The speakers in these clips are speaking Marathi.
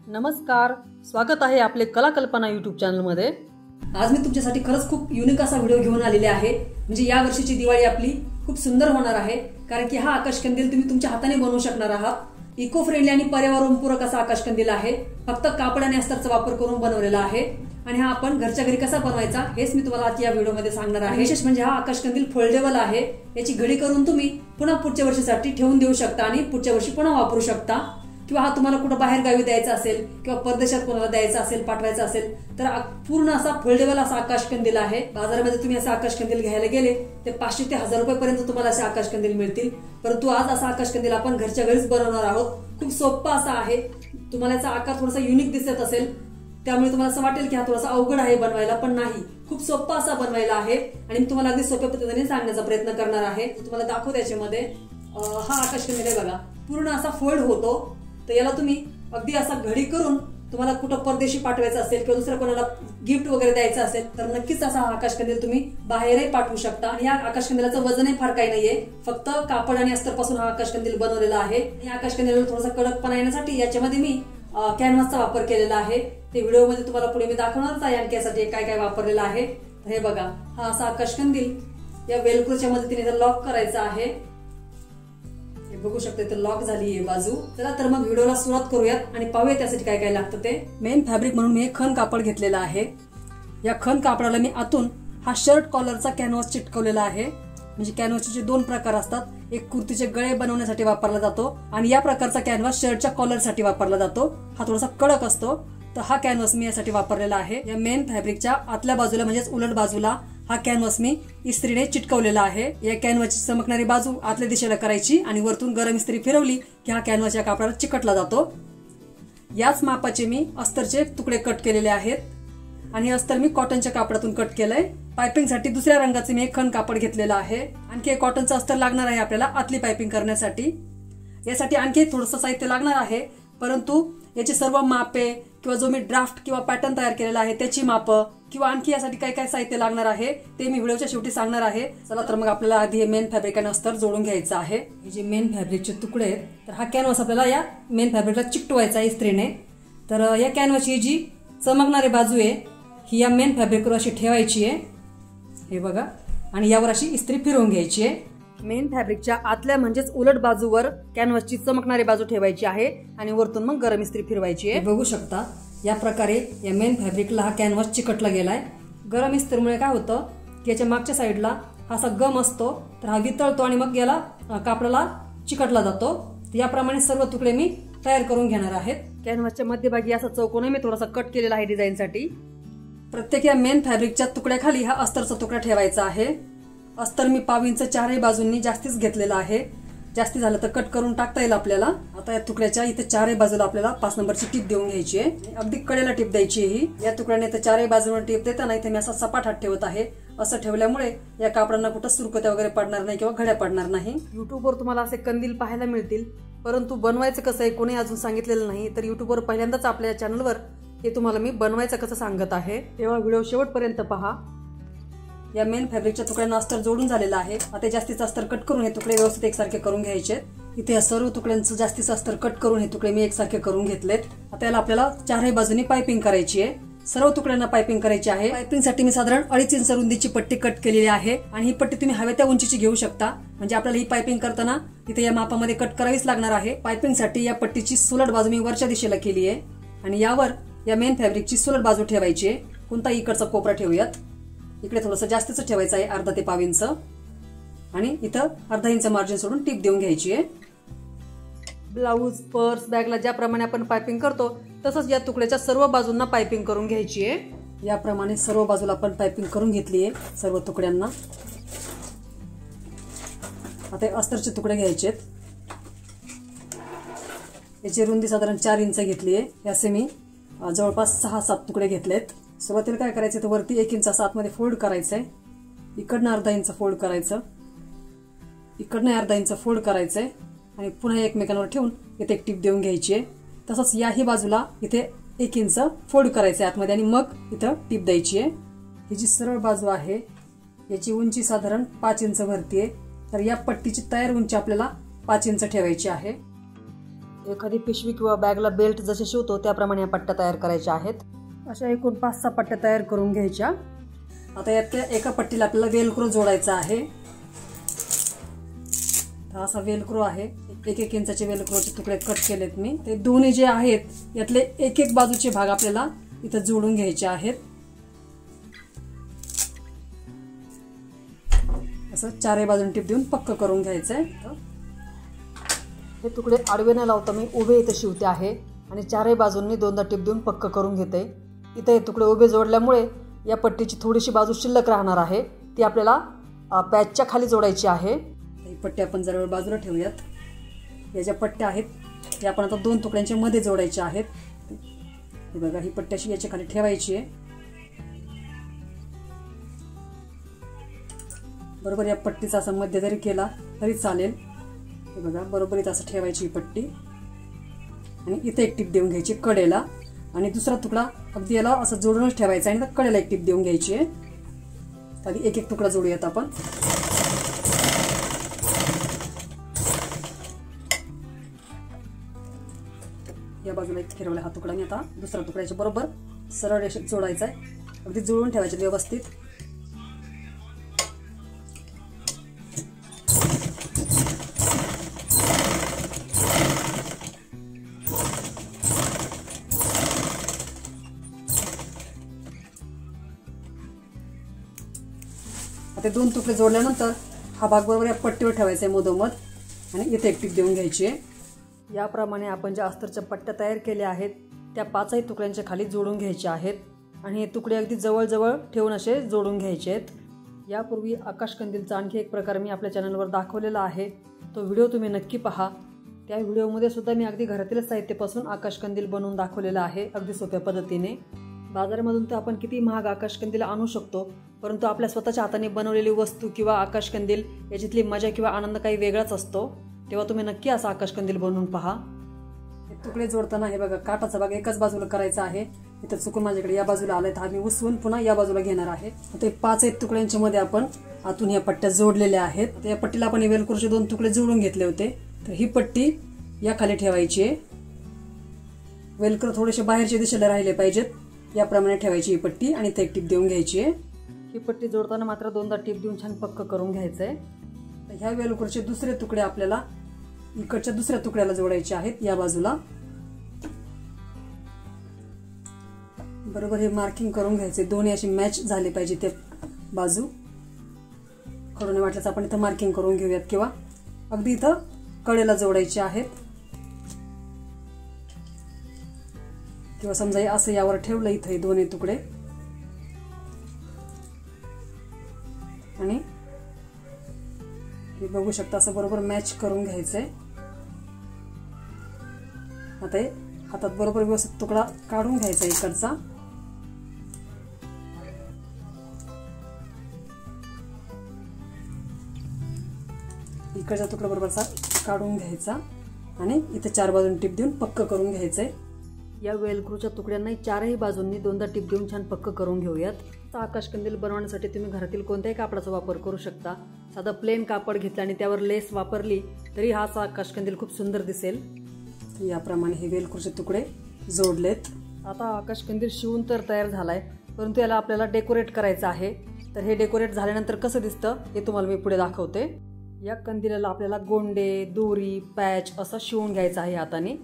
नमस्कार, स्वागत आहे आपले कला कल्पना YouTube चॅनलमध्ये। आज मी तुमच्यासाठी खरंच खूप युनिक असा व्हिडिओ घेऊन आलेले आहे। म्हणजे या वर्षीची दिवाळी आपली खूप सुंदर होणार आहे, कारण की हा आकाशकंदील तुम्ही तुमच्या हाताने बनवू शकणार आहात। इको फ्रेंडली आणि पर्यावरणपूरक असा आकाशकंदील आहे। फक्त कापड आणि अस्तरचा वापर करून बनवलेला आहे आणि हा आपण घरच्या घरी कसा बनवायचा हेच मी तुम्हाला आज या व्हिडिओमध्ये सांगणार आहे। विशेष म्हणजे हा आकाशकंदील फोल्डेबल आहे। याची घडी करून तुम्ही पुन्हा पुढच्या वर्षीसाठी ठेवून देऊ शकता आणि पुढच्या वर्षी पुन्हा वापरू शकता। किंवा हा तुम्हाला कुठे बाहेर गावी द्यायचा असेल किंवा परदेशात कोणाला द्यायचा असेल, पाठवायचा असेल तर पूर्ण असा फोल्डेबल असा आकाशकंदील आहे। बाजारामध्ये तुम्ही असा आकाशकंदील घ्यायला गेले ते 500 ते 1000 रुपयापर्यंत तुम्हाला असे आकाशकंदील मिळतील। परंतु आज असा आकाशकंदील आपण घरच्या घरीच बनवणार आहोत। खूप सोपा असा आहे। तुम्हाला याचा आकार थोडासा युनिक दिसत असेल त्यामुळे तुम्हाला असं वाटेल की हा थोडासा अवघड आहे बनवायला, पण नाही, खूप सोपा असा बनवायला आहे आणि मी तुम्हाला अगदी सोप्या पद्धतीने सांगण्याचा प्रयत्न करणार आहे। तुम्हाला दाखवू त्याच्यामध्ये हा आकाशकंदील आहे बघा, पूर्ण असा फोल्ड होतो। तर याला तुम्ही अगदी असा घडी करून तुम्हाला कुठं परदेशी पाठवायचं असेल किंवा दुसऱ्या कोणाला गिफ्ट वगैरे द्यायचं असेल तर नक्कीच असा हा आकाशकंदील तुम्ही बाहेरही पाठवू शकता। आणि या आकाशकंदिलाचं वजनही फार काही नाहीये, फक्त कापड आणि अस्तर पासून हा आकाशकंदील बनवलेला आहे। या आकाशकंदिलाला थोडासा कडकपणा येण्यासाठी याच्यामध्ये मी कॅनव्हासचा वापर केलेला आहे। ते व्हिडिओ मध्ये तुम्हाला पुढे मी दाखवणारच आहे आणखी यासाठी काय काय वापरलेलं आहे। हे बघा, हा असा आकाशकंदील या वेलक्रोच्या मदतीने लॉक करायचा आहे। बघू शकता इथे लॉक झाली आहे बाजू। चला तर मग व्हिडिओला सुरुवात करूयात आणि पाहूया त्यासाठी काय काय लागतं ते। मेन फॅब्रिक म्हणून मी खण कापड घेतलेला आहे। या खण कापडाला मी आतून हा शर्ट कॉलरचा कॅनव्हास चिटकवलेला आहे। म्हणजे कॅनव्हासचे दोन प्रकार असतात, एक कुर्तीचे गळे बनवण्यासाठी वापरला जातो आणि या प्रकारचा कॅनव्हास शर्टच्या कॉलरसाठी वापरला जातो। हा थोडासा कडक असतो, तर हा कॅनव्हास मी यासाठी वापरलेला आहे। या मेन फॅब्रिकच्या आतल्या बाजूला म्हणजेच उलट बाजूला हा कॅनव्हास मी इस्त्रीने चिटकवलेला आहे। या कॅनव्हासची चमकणारी बाजू आतल्या दिशेला करायची आणि वरतून गरम इस्त्री फिरवली की हा कॅनव्हास या कापडाला चिकटला जातो। याच मापाचे मी अस्तरचे तुकडे कट केलेले आहेत आणि अस्तर मी कॉटनच्या कापडातून कट केलंय। पायपिंग साठी दुसऱ्या रंगाचे मी एक खण कापड घेतलेलं आहे। आणखी एक कॉटनचं अस्तर लागणार आहे आपल्याला आतली पायपिंग करण्यासाठी। यासाठी आणखी थोडंसं साहित्य लागणार आहे, परंतु याची सर्व मापे किंवा जो मी ड्राफ्ट किंवा पॅटर्न तयार केलेला आहे त्याची मापं किंवा आणखी यासाठी काय काय साहित्य लागणार आहे ते मी व्हिडिओच्या शेवटी सांगणार आहे। चला तर मग आपल्याला आधी हे मेन फॅब्रिक आणि अस्तर जोडून घ्यायचं आहे। हे जे मेन फॅब्रिकचे तुकडे आहेत तर हा कॅनव्हास आपल्याला या मेन फॅब्रिकला चिकटवायचा आहे इस्त्रीने। तर या कॅनव्हासची जी चमकणारी बाजू आहे ही या मेन फॅब्रिकवर अशी ठेवायची आहे, हे बघा, आणि यावर अशी इस्त्री फिरवून घ्यायची आहे। मेन फॅब्रिकच्या आतल्या म्हणजेच उलट बाजूवर कॅनव्हासची चमकणारी बाजू ठेवायची आहे आणि वरतून मग गरम इस्त्री फिरवायची आहे। बघू शकता या प्रकारे या मेन फॅब्रिकला हा कॅनव्हास चिकटला गेलाय। गरम इस्त्रीमुळे काय होतं की याच्या मागच्या साईडला हा असा गम असतो, तर हा वितळतो आणि मग याला कापडाला चिकटला जातो। याप्रमाणे सर्व तुकडे मी तयार करून घेणार आहेत। कॅनव्हासच्या मध्यभागी असा चौकोन मी थोडासा कट केलेला आहे डिझाईनसाठी। प्रत्येक या मेन फॅब्रिकच्या तुकड्याखाली हा अस्तरचा तुकडा ठेवायचा आहे। अस्तर मी 1.5 इंच चारही बाजूंनी जास्तीच घेतलेला आहे, जास्ती झालं तर कट करून टाकता येईल आपल्याला। आता या तुकड्याच्या इथे चारही बाजूला आपल्याला 5 नंबरची टीप देऊन घ्यायची आहे। अगदी कडेला टीप द्यायची आहे ही। या तुकड्याने तर चारही बाजूला टीप देताना इथे मी असा सपाट हात ठेवत आहे। असं ठेवल्यामुळे या कापडांना कुठं सुरकुत्या वगैरे पडणार नाही किंवा घड्या पडणार नाही। युट्यूबवर तुम्हाला असे कंदील पाहायला मिळतील, परंतु बनवायचं कसं आहे कोणी अजून सांगितलेलं नाही। तर युट्यूबवर पहिल्यांदाच आपल्या चॅनलवर हे तुम्हाला मी बनवायचं कसं सांगत आहे, तेव्हा व्हिडिओ शेवटपर्यंत पहा। या मेन फॅब्रिकच्या तुकड्यांना अस्तर जोडून झालेला आहे। आता जास्तीचं अस्तर कट करून हे तुकडे व्यवस्थित एकसारखे करून घ्यायचे। इथे या सर्व तुकड्यांचं जास्तीचं अस्तर कट करून हे तुकडे मी एकसारखे करून घेतलेत। आता याला आपल्याला चारही बाजूनी पायपिंग करायची आहे। सर्व तुकड्यांना पायपिंग करायची आहे। पायपिंग साठी मी साधारण 2.5 इंच रुंदीची पट्टी कट केलेली आहे आणि ही पट्टी तुम्ही हव्या त्या उंचीची घेऊ शकता। म्हणजे आपल्याला ही पायपिंग करताना इथे या मापामध्ये कट करावीच लागणार आहे। पायपिंग साठी या पट्टीची सुलट बाजू मी वरच्या दिशेला केली आहे आणि यावर या मेन फॅब्रिकची सुलट बाजू ठेवायची आहे। कोणताही इकडचा कोपरा ठेवूयात। इकडे थोडंसं जास्तीच ठेवायचं आहे, 1/2 ते 1.5 इंच, आणि इथं 1/2 इंच मार्जिन सोडून टीप देऊन घ्यायची आहे। ब्लाऊज, पर्स, बॅगला ज्याप्रमाणे आपण पायपिंग करतो तसंच या तुकड्याच्या सर्व बाजूंना पायपिंग करून घ्यायची आहे। याप्रमाणे सर्व बाजूला आपण पायपिंग करून घेतली आहे सर्व तुकड्यांना। आता अस्तरचे तुकडे घ्यायचे आहेत। याची रुंदी साधारण 4 इंच घेतली आहे। याचे मी जवळपास 6-7 तुकडे घेतलेत। सुरुवातीला काय करायचं तर वरती 1 इंच आतमध्ये फोल्ड करायचंय, इकडनं 1/2 इंच फोल्ड करायचं, इकडनं 1/2 इंच फोल्ड करायचंय आणि पुन्हा एकमेकांवर ठेवून इथे एक टीप देऊन घ्यायची आहे। तसंच याही बाजूला इथे 1 इंच फोल्ड करायचंय आतमध्ये आणि मग इथं टीप द्यायची आहे। ही जी सरळ बाजू आहे याची उंची साधारण 5 इंच भरतीये, तर या पट्टीची तयार उंची आपल्याला 5 इंच ठेवायची आहे। एखादी पिशवी किंवा बॅगला बेल्ट जसे शिवतो त्याप्रमाणे या पट्ट्या तयार करायच्या आहेत. अशा एकूण 5-6 पट्ट्या तयार करून घ्यायच्या. आता यात एका पट्टीला आपल्याला वेलक्रो जोडायचा आहे. हा असा वेलक्रो आहे. 1-1 इंचाचे वेलक्रोचे तुकडे कट केलेत मी. ते दोन्ही जे आहेत यातले 1-1 बाजूचे भाग आपल्याला इथं जोडून घ्यायचे आहेत. असं चारही बाजून टिप देऊन पक्क करून घ्यायचंय. हे तुकडे आडवे न लावता मी उभे इथे शिवते आहे आणि चारही बाजूंनी 2दा टिप देऊन पक्क करून घेते. इथे हे तुकडे उभे जोडल्यामुळे या पट्टीची थोडीशी बाजू शिल्लक राहणार आहे. ती आपल्याला पॅचच्या खाली जोडायची आहे. ही पट्टी आपण जरा बाजूला ठेवूयात. या ज्या पट्ट्या आहेत त्या आपण आता 2 तुकड्यांच्या मध्ये जोडायच्या आहेत. हे बघा, ही पट्टी अशी याच्या खाली ठेवायची आहे. बरोबर या पट्टीचा असा मध्य जरी केला तरी चालेल. हे बघा, बरोबर इथं असं ठेवायची ही पट्टी आणि इथे एक टिप देऊन घ्यायची कडेला आणि दुसरा तुकडा अगदी याला असं जोडूनच ठेवायचा आणि कडेला एक टिप देऊन घ्यायची आहे. आधी 1-1 तुकडा जोडूयात आपण. या बाजूला एक फिरवला हा तुकडा आणि आता दुसरा तुकड्याच्या बरोबर सरळ रेषेत जोडायचा आहे. अगदी जुळून ठेवायचे व्यवस्थित. आता 2 तुकडे जोडल्यानंतर हा भाग बरोबर या पट्टीवर ठेवायचा आहे मधोमध आणि इथे एक टिप देऊन घ्यायची आहे. याप्रमाणे आपण ज्या अस्तरच्या पट्ट्या तयार केल्या आहेत त्या 5ही तुकड्यांच्या खाली जोडून घ्यायच्या आहेत आणि हे तुकडे अगदी जवळजवळ ठेवून असे जोडून घ्यायचे आहेत. यापूर्वी आकाशकंदीलचा आणखी एक प्रकार मी आपल्या चॅनलवर दाखवलेला आहे. तो व्हिडिओ तुम्ही नक्की पहा. त्या व्हिडिओमध्ये सुद्धा मी अगदी घरातील साहित्यापासून आकाशकंदील बनवून दाखवलेला आहे अगदी सोप्या पद्धतीने. बाजारामधून तर आपण किती महाग आकाशकंदील आणू शकतो, परंतु आपल्या स्वतःच्या हाताने बनवलेली वस्तू किंवा आकाशकंदील याच्यातली मजा किंवा आनंद काही वेगळाच असतो. तेव्हा तुम्ही नक्की असा आकाशकंदील बनवून पहा. हे तुकडे जोडताना हे बघा, काटाचा भाग एकाच बाजूला करायचा आहे. इथं चुकून माझ्याकडे या बाजूला आलाय तर हा मी उसवून पुन्हा या बाजूला घेणार आहे. आता 5 तुकड्यांच्या मध्ये आपण आतून या पट्ट्या जोडलेल्या आहेत. तर या पट्टीला आपण वेलक्रोचे 2 तुकडे जोडून घेतले होते. तर ही पट्टी या खाली ठेवायची आहे. वेलक्रो थोडेसे बाहेरच्या दिशेला राहिले पाहिजेत याप्रमाणे ठेवायची ही पट्टी आणि इथे एक टिप देऊन घ्यायची आहे. ही पट्टी जोडताना मात्र 2दा टिप देऊन छान पक्क करून घ्यायचंय. ह्या वेलक्रोचे दुसरे तुकडे आपल्याला इकडच्या दुसऱ्या तुकड्याला जोडायचे आहेत या बाजूला. बरोबर हे मार्किंग करून घ्यायचे. दोन्ही अशी मॅच झाले पाहिजे ते बाजू. खडून वाटल्यास आपण इथं मार्किंग करून घेऊयात किंवा अगदी इथं कडेला जोडायचे आहेत. किंवा समजा असं यावर ठेवलं इथं हे दोन्ही तुकडे आणि हे बघू शकता असं बरोबर मॅच करून घ्यायचंय. आता हे हातात बरोबर व्यवस्थित तुकडा काढून घ्यायचा इकडचा. इकडचा तुकडा बरोबर काढून घ्यायचा आणि इथे 4 बाजून टिप देऊन पक्क करून घ्यायचंय. या वेलक्रोच्या तुकड्यांना चारही बाजूंनी 2दा टिप देऊन छान पक्क करून घेऊयात. आकाशकंदील बनवण्यासाठी तुम्ही घरातील कोणत्याही कापडाचा वापर करू शकता. साधा प्लेन कापड घेतलं आणि त्यावर लेस वापरली तरी हा आकाशकंदील खूप सुंदर दिसेल. याप्रमाणे हे वेलक्रोचे तुकडे जोडलेत. आता आकाशकंदील शिवून तर तयार झालाय, परंतु याला आपल्याला डेकोरेट करायचं आहे. तर हे डेकोरेट झाल्यानंतर कसं दिसतं हे तुम्हाला मी पुढे दाखवते. या कंदिलाला आपल्याला गोंडे, दोरी, पॅच असं शिवून घ्यायचं आहे हाताने.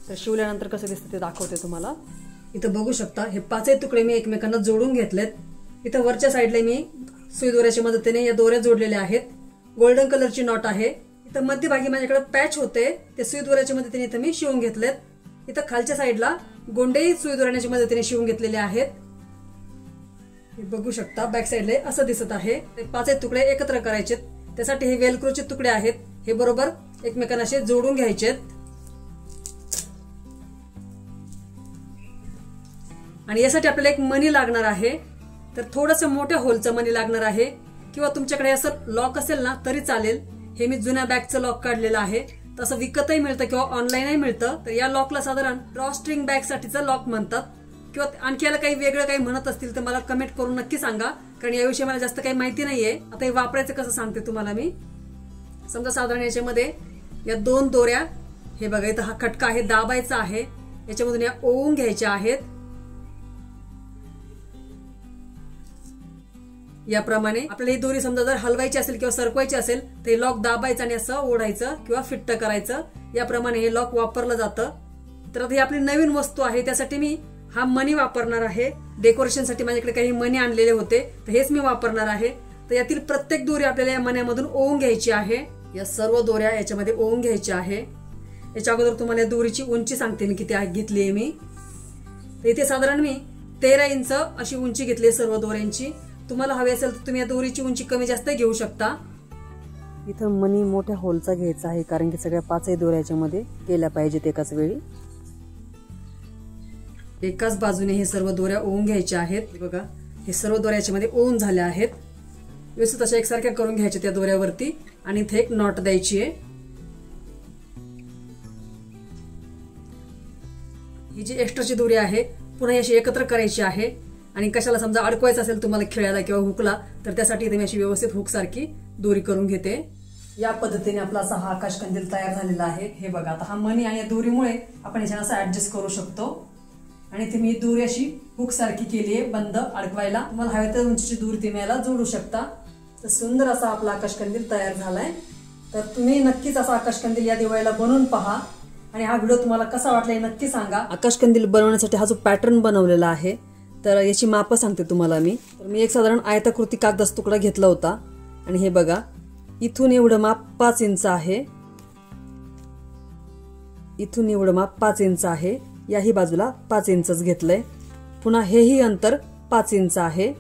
तर शिवल्यानंतर कसं दिसतं ते दाखवते तुम्हाला. इथं बघू शकता हे 5 तुकडे मी एकमेकांना जोडून घेतलेत. इथं वरच्या साईडला मी सुई दोऱ्याच्या मदतीने या दोऱ्या जोडलेल्या आहेत. गोल्डन कलरची नॉट आहे. इथं मध्यभागी माझ्याकडे पॅच होते, ते सुई दोऱ्याच्या मदतीने इथं मी शिवून घेतलेत. इथं खालच्या साईडला गोंडेही सुई दोऱ्याच्या मदतीने शिवून घेतलेले आहेत. हे बघू शकता बॅक साईडला असं दिसत आहे. 5 तुकडे एकत्र करायचे, त्यासाठी हे वेलक्रोचे तुकडे आहेत. हे बरोबर एकमेकांना असे जोडून घ्यायचे आणि यासाठी आपल्याला एक मणी लागणार आहे. तर थोडंसं मोठ्या होलचं मणी लागणार आहे किंवा तुमच्याकडे असं लॉक असेल ना तरी चालेल. हे मी जुन्या बॅगचं लॉक काढलेलं आहे. तसं विकतही मिळतं किंवा ऑनलाईनही मिळतं. तर या लॉकला साधारण ड्रॉ स्ट्रिंग बॅग साठीचं लॉक म्हणतात. किंवा आणखी याला काही वेगळं काही म्हणत असतील तर मला कमेंट करून नक्की सांगा, कारण याविषयी मला जास्त काही माहिती नाहीये. आता हे वापरायचं कसं सांगते तुम्हाला मी. समजा साधारण याच्यामध्ये या 2 दोऱ्या हे बघा इथं हा खटका आहे, दाबायचा आहे, याच्यामधून या ओवून घ्यायच्या आहेत. याप्रमाणे आपल्याला ही दोरी समजा जर हलवायची असेल किंवा सरकवायची असेल तर हे लॉक दाबायचं आणि असं ओढायचं किंवा फिट्ट करायचं. याप्रमाणे हे लॉक वापरलं जातं. तर आता ही आपली नवीन वस्तू आहे, त्यासाठी मी हा मणी वापरणार आहे. डेकोरेशनसाठी माझ्याकडे काही मणी आणलेले होते, तर हेच मी वापरणार आहे. तर यातील प्रत्येक दोरी आपल्याला या मण्यामधून ओवून घ्यायची आहे. या सर्व दोऱ्या याच्यामध्ये ओवून घ्यायच्या आहे. याच्या अगोदर तुम्हाला या दोरीची उंची सांगते मी किती घेतली आहे मी. तर इथे साधारण मी 13 इंच अशी उंची घेतली सर्व दोऱ्यांची. तुम्हाला हवी असेल तर तुम्ही या दोरीची उंची कमी जास्त घेऊ शकता. इथं मणी मोठ्या होलचा घ्यायचा आहे, कारण की सगळ्या 5 दोऱ्या याच्यामध्ये केल्या पाहिजेत एकाच वेळी. एकाच बाजूने हे सर्व दोऱ्या ओवून घ्यायच्या आहेत. बघा हे सर्व दोऱ्या याच्यामध्ये ओवून झाल्या आहेत. व्यवस्थित अशा एकसारख्या करून घ्यायच्या त्या दोऱ्यावरती आणि इथे एक नॉट द्यायची आहे. ही जी एक्स्ट्राची दोरी आहे पुन्हा अशी एकत्र करायची आहे. आणि कशाला समजा अडकवायचं असेल तुम्हाला खेळायला किंवा हुकला तर त्यासाठी इथे मी अशी व्यवस्थित हुक सारखी दोरी करून घेते. या पद्धतीने आपला असा हा आकाश कंदील तयार झालेला आहे. हे बघा आता हा मणी आणि या दोरीमुळे आपण याच्यानं असं ऍडजस्ट करू शकतो. आणि इथे मी दोरी अशी हुक सारखी केली आहे बंद अडकवायला. तुम्हाला हवे तर उंचीची दोरी तुम्ही याला जोडू शकता. तर सुंदर असा आपला आकाश कंदील तयार झालाय. तर तुम्ही नक्कीच असा आकाश कंदील या दिवाळीला बनवून पहा आणि हा व्हिडिओ तुम्हाला कसा वाटला हे नक्की सांगा. आकाश कंदील बनवण्यासाठी हा जो पॅटर्न बनवलेला आहे तर याची माप सांगते तुम्हाला मी. तर मी एक साधारण आयताकृती कागदाचा तुकडा घेतला होता आणि हे बघा इथून एवढं माप 5 इंच आहे, इथून एवढं माप 5 इंच आहे, याही बाजूला 5 इंचच घेतलंय. पुन्हा हेही अंतर 5 इंच आहे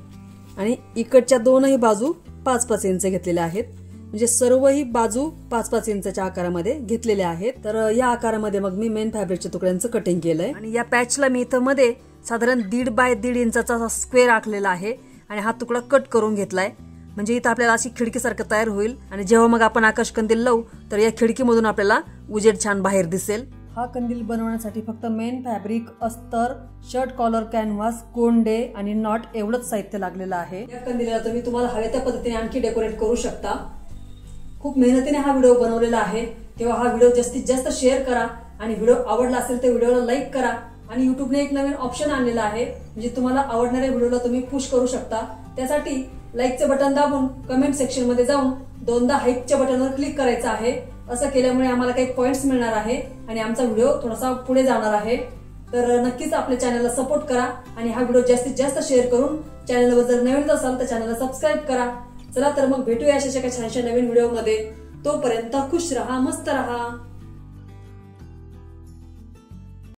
आणि इकडच्या दोनही बाजू 5-5 इंच घेतलेल्या आहेत. म्हणजे सर्वही बाजू 5-5 इंचच्या आकारामध्ये घेतलेल्या आहेत. तर या आकारामध्ये मग मी मेन फॅब्रिकच्या तुकड्यांचं कटिंग केलंय. आणि या पॅचला मी इथं मध्ये साधारण 1.5 बाय 1.5 इंचाचा स्क्वेअर आखलेला आहे आणि हा तुकडा कट करून घेतलाय. म्हणजे इथं आपल्याला अशी खिडकीसारखं तयार होईल आणि जेव्हा मग आपण आकाश कंदील लावू तर या खिडकीमधून आपल्याला उजेड छान बाहेर दिसेल. हा कंदील बनवण्यासाठी फक्त मेन फॅब्रिक, अस्तर, शर्ट कॉलर, कॅनव्हास, कोंडे आणि नॉट एवढंच साहित्य लागलेलं आहे. या कंदीला तुम्ही तुम्हाला हव्या त्या पद्धतीने आणखी डेकोरेट करू शकता. खूप मेहनतीने हा व्हिडिओ बनवलेला आहे. तेव्हा हा व्हिडिओ जास्तीत जास्त शेअर करा आणि व्हिडिओ आवडला असेल तर व्हिडिओला लाईक करा. आणि युट्यूबने एक नवीन ऑप्शन आणलेला आहे, म्हणजे तुम्हाला आवडणाऱ्या व्हिडिओला तुम्ही पुश करू शकता. त्यासाठी लाईकचे बटन दाबून कमेंट सेक्शन मध्ये जाऊन 2दा हाईपच्या बटनवर क्लिक करायचं आहे. असं केल्यामुळे आम्हाला काही पॉइंट्स मिळणार आहे आणि आमचा व्हिडिओ थोडासा पुढे जाणार आहे. तर नक्कीच आपल्या चॅनलला सपोर्ट करा आणि हा व्हिडिओ जास्तीत जास्त शेअर करून चॅनलवर जर नवीन असाल तर चॅनलला सबस्क्राईब करा. चला तर मग भेटूया अशा छानशा नवीन व्हिडिओ मध्ये. तोपर्यंत खुश रहा, मस्त रहा.